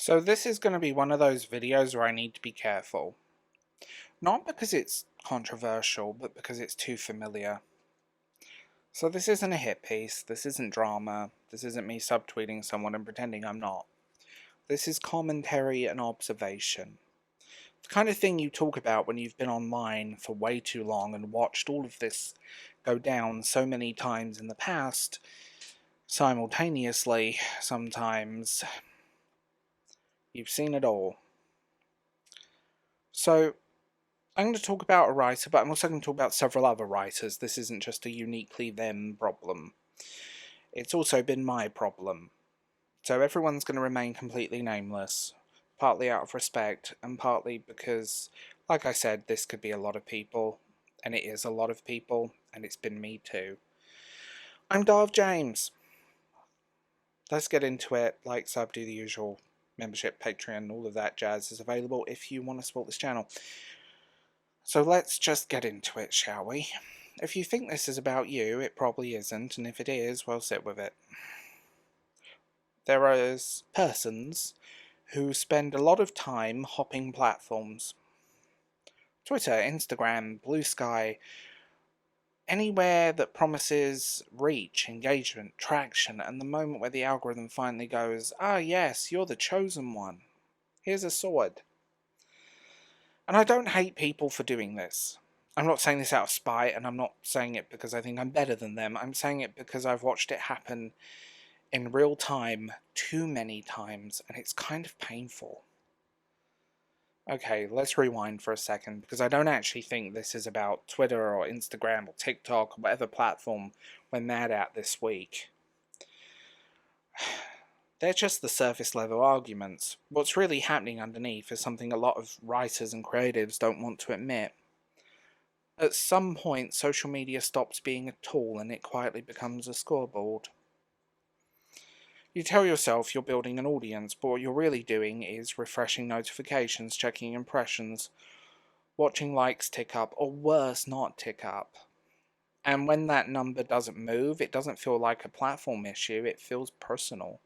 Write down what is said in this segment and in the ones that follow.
So this is going to be one of those videos where I need to be careful. Not because it's controversial, but because it's too familiar. So this isn't a hit piece, this isn't drama, this isn't me subtweeting someone and pretending I'm not. This is commentary and observation. The kind of thing you talk about when you've been online for way too long and watched all of this go down so many times in the past, simultaneously, sometimes. You've seen it all. So, I'm going to talk about a writer, but I'm also going to talk about several other writers. This isn't just a uniquely them problem. It's also been my problem. So everyone's going to remain completely nameless, partly out of respect, and partly because, like I said, this could be a lot of people, and it is a lot of people, and it's been me too. I'm Dov James. Let's get into it. Like, sub, do the usual. Membership, Patreon, all of that jazz is available if you want to support this channel. So let's just get into it, shall we? If you think this is about you, it probably isn't, and if it is, well, sit with it. There are persons who spend a lot of time hopping platforms. Twitter, Instagram, Blue Sky, anywhere that promises reach, engagement, traction, and the moment where the algorithm finally goes, ah yes, you're the chosen one. Here's a sword. And I don't hate people for doing this. I'm not saying this out of spite, and I'm not saying it because I think I'm better than them. I'm saying it because I've watched it happen in real time too many times, and it's kind of painful. Okay, let's rewind for a second, because I don't actually think this is about Twitter or Instagram or TikTok or whatever platform we're mad at this week. They're just the surface level arguments. What's really happening underneath is something a lot of writers and creatives don't want to admit. At some point, social media stops being a tool and it quietly becomes a scoreboard. You tell yourself you're building an audience, but what you're really doing is refreshing notifications, checking impressions, watching likes tick up, or worse, not tick up. And when that number doesn't move, it doesn't feel like a platform issue, it feels personal.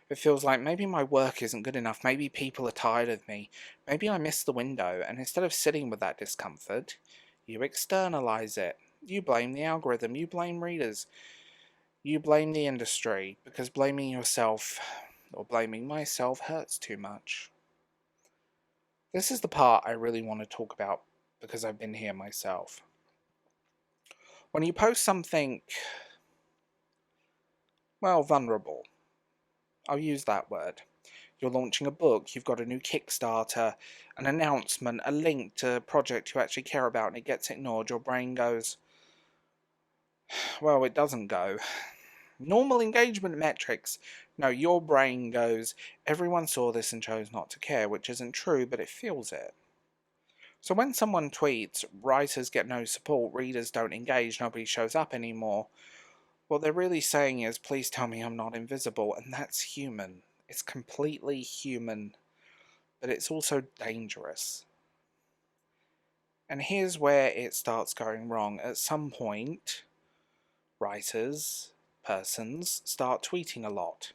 It feels like maybe my work isn't good enough, maybe people are tired of me, maybe I missed the window, and instead of sitting with that discomfort, you externalize it. You blame the algorithm, you blame readers, you blame the industry, because blaming yourself, or blaming myself, hurts too much. This is the part I really want to talk about, because I've been here myself. When you post something, well, vulnerable, I'll use that word. You're launching a book, you've got a new Kickstarter, an announcement, a link to a project you actually care about, and it gets ignored, your brain goes, well, it doesn't go. Normal engagement metrics. No, your brain goes, everyone saw this and chose not to care, which isn't true, but it feels it. So when someone tweets, writers get no support, readers don't engage, nobody shows up anymore, what they're really saying is, please tell me I'm not invisible, and that's human. It's completely human, but it's also dangerous. And here's where it starts going wrong. At some point, writers, persons, start tweeting a lot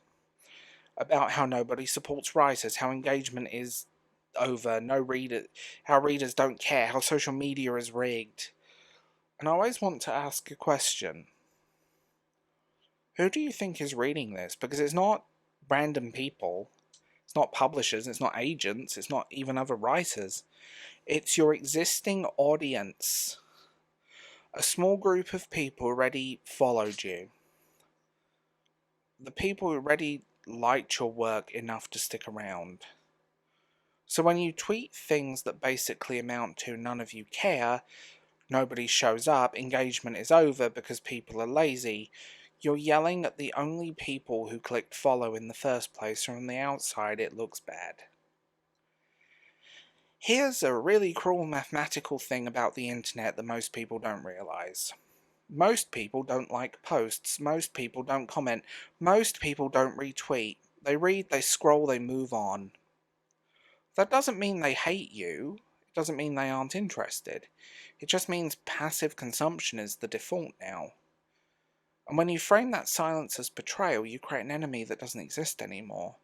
about how nobody supports writers, how engagement is over, how readers don't care, how social media is rigged. And I always want to ask a question. Who do you think is reading this? Because it's not random people, it's not publishers, it's not agents, it's not even other writers. It's your existing audience. A small group of people already followed you. The people who already liked your work enough to stick around. So when you tweet things that basically amount to none of you care, nobody shows up, engagement is over because people are lazy, you're yelling at the only people who clicked follow in the first place, so on the outside it looks bad. Here's a really cruel mathematical thing about the internet that most people don't realise. Most people don't like posts, most people don't comment, most people don't retweet. They read, they scroll, they move on. That doesn't mean they hate you, it doesn't mean they aren't interested. It just means passive consumption is the default now. And when you frame that silence as betrayal, you create an enemy that doesn't exist anymore.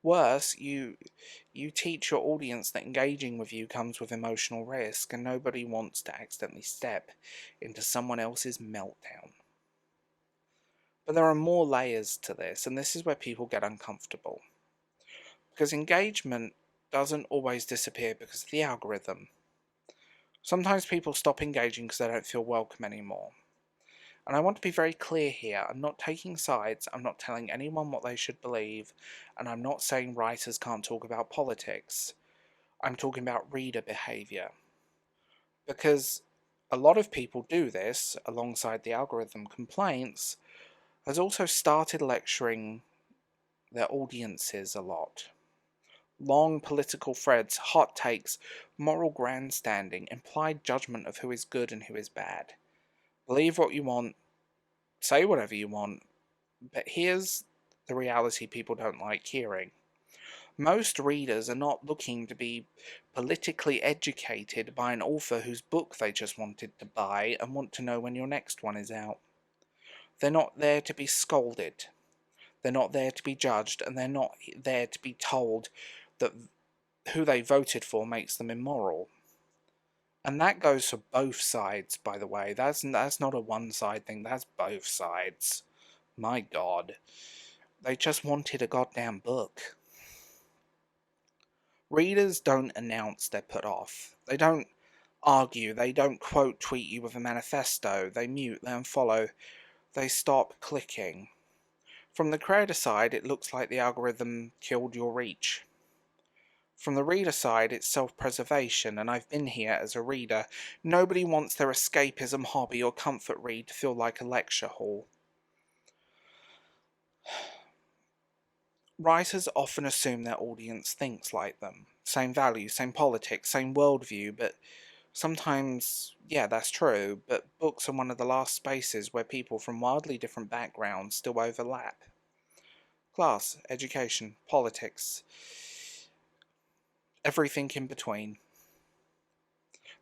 Worse, you teach your audience that engaging with you comes with emotional risk, and nobody wants to accidentally step into someone else's meltdown. But there are more layers to this, and this is where people get uncomfortable. Because engagement doesn't always disappear because of the algorithm. Sometimes people stop engaging because they don't feel welcome anymore. And I want to be very clear here, I'm not taking sides, I'm not telling anyone what they should believe, and I'm not saying writers can't talk about politics. I'm talking about reader behaviour. Because a lot of people do this, alongside the algorithm complaints, has also started lecturing their audiences a lot. Long political threads, hot takes, moral grandstanding, implied judgment of who is good and who is bad. Believe what you want, say whatever you want, but here's the reality people don't like hearing. Most readers are not looking to be politically educated by an author whose book they just wanted to buy and want to know when your next one is out. They're not there to be scolded. They're not there to be judged, and they're not there to be told that who they voted for makes them immoral. And that goes for both sides, by the way. That's not a one-side thing, that's both sides. My God. They just wanted a goddamn book. Readers don't announce they're put off. They don't argue. They don't quote tweet you with a manifesto. They mute, they unfollow. They stop clicking. From the creator side, it looks like the algorithm killed your reach. From the reader side, it's self-preservation, and I've been here as a reader. Nobody wants their escapism hobby or comfort read to feel like a lecture hall. Writers often assume their audience thinks like them. Same values, same politics, same worldview, but sometimes, yeah, that's true, but books are one of the last spaces where people from wildly different backgrounds still overlap. Class, education, politics, everything in between.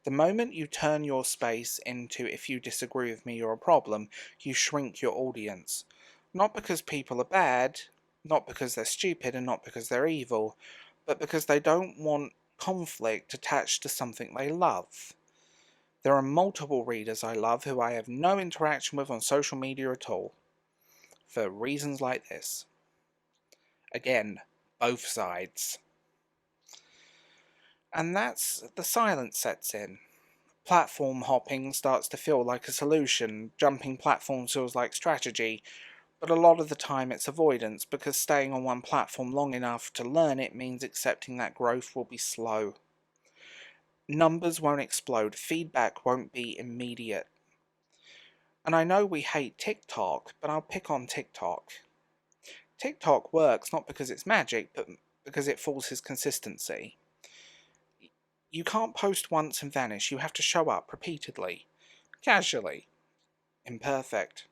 The moment you turn your space into if you disagree with me you're a problem, you shrink your audience. Not because people are bad, not because they're stupid, and not because they're evil, but because they don't want conflict attached to something they love. There are multiple readers I love who I have no interaction with on social media at all, for reasons like this. Again, both sides. And that's the silence sets in. Platform hopping starts to feel like a solution, jumping platforms feels like strategy, but a lot of the time it's avoidance, because staying on one platform long enough to learn it means accepting that growth will be slow. Numbers won't explode, feedback won't be immediate. And I know we hate TikTok, but I'll pick on TikTok. TikTok works not because it's magic, but because it forces consistency. You can't post once and vanish, you have to show up repeatedly, casually, imperfect.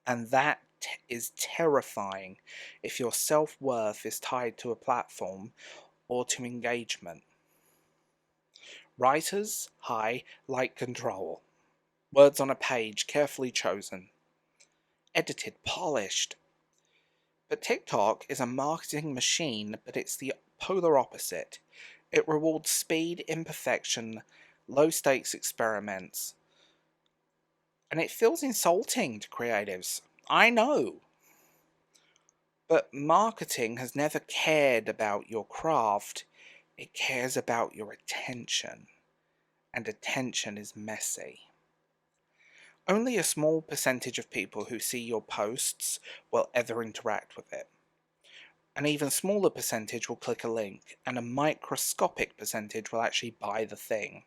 And that is terrifying if your self-worth is tied to a platform or to engagement. Writers, like control. Words on a page, carefully chosen. Edited, polished. But TikTok is a marketing machine, but it's the polar opposite. It rewards speed, imperfection, low-stakes experiments. And it feels insulting to creatives. I know. But marketing has never cared about your craft. It cares about your attention. And attention is messy. Only a small percentage of people who see your posts will ever interact with it. An even smaller percentage will click a link, and a microscopic percentage will actually buy the thing.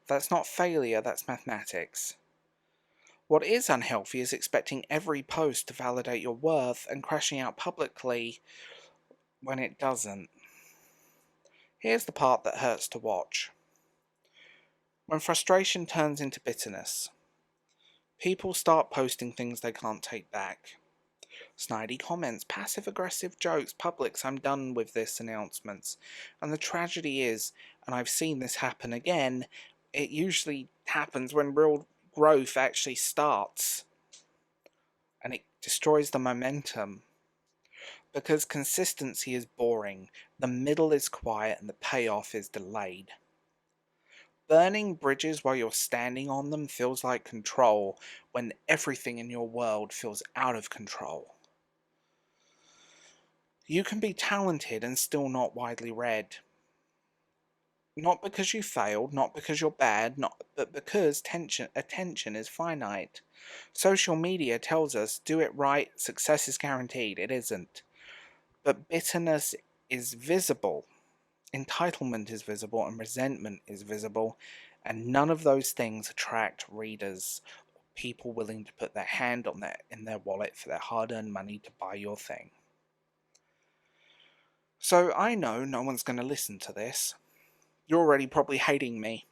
That's not failure, that's mathematics. What is unhealthy is expecting every post to validate your worth and crashing out publicly when it doesn't. Here's the part that hurts to watch. When frustration turns into bitterness, people start posting things they can't take back. Snidey comments, passive-aggressive jokes, publics "I'm done with this" announcements. And the tragedy is, and I've seen this happen again, it usually happens when real growth actually starts. And it destroys the momentum. Because consistency is boring, the middle is quiet, and the payoff is delayed. Burning bridges while you're standing on them feels like control when everything in your world feels out of control. You can be talented and still not widely read. Not because you failed, not because you're bad, but because attention is finite. Social media tells us, do it right, success is guaranteed. It isn't. But bitterness is visible, entitlement is visible, and resentment is visible, and none of those things attract readers, people willing to put their hand on in their wallet for their hard-earned money to buy your thing. So I know no one's going to listen to this. You're already probably hating me.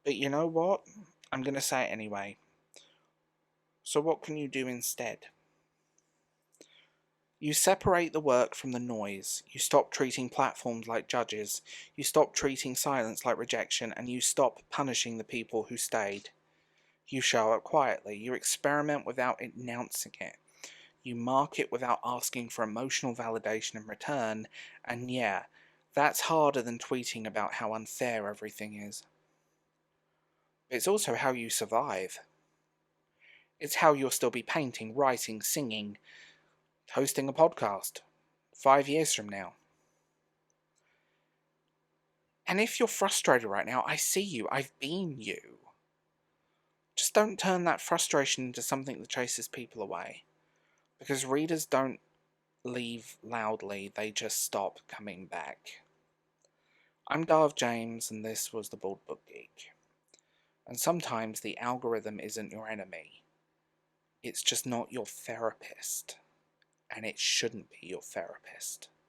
But you know what? I'm going to say it anyway. So what can you do instead? You separate the work from the noise. You stop treating platforms like judges. You stop treating silence like rejection. And you stop punishing the people who stayed. You show up quietly. You experiment without announcing it. You market without asking for emotional validation in return. And yeah, that's harder than tweeting about how unfair everything is. It's also how you survive. It's how you'll still be painting, writing, singing, hosting a podcast 5 years from now. And if you're frustrated right now, I see you. I've been you. Just don't turn that frustration into something that chases people away. Because readers don't leave loudly, they just stop coming back. I'm Dov James, and this was the Baldbookgeek. And sometimes the algorithm isn't your enemy. It's just not your therapist. And it shouldn't be your therapist.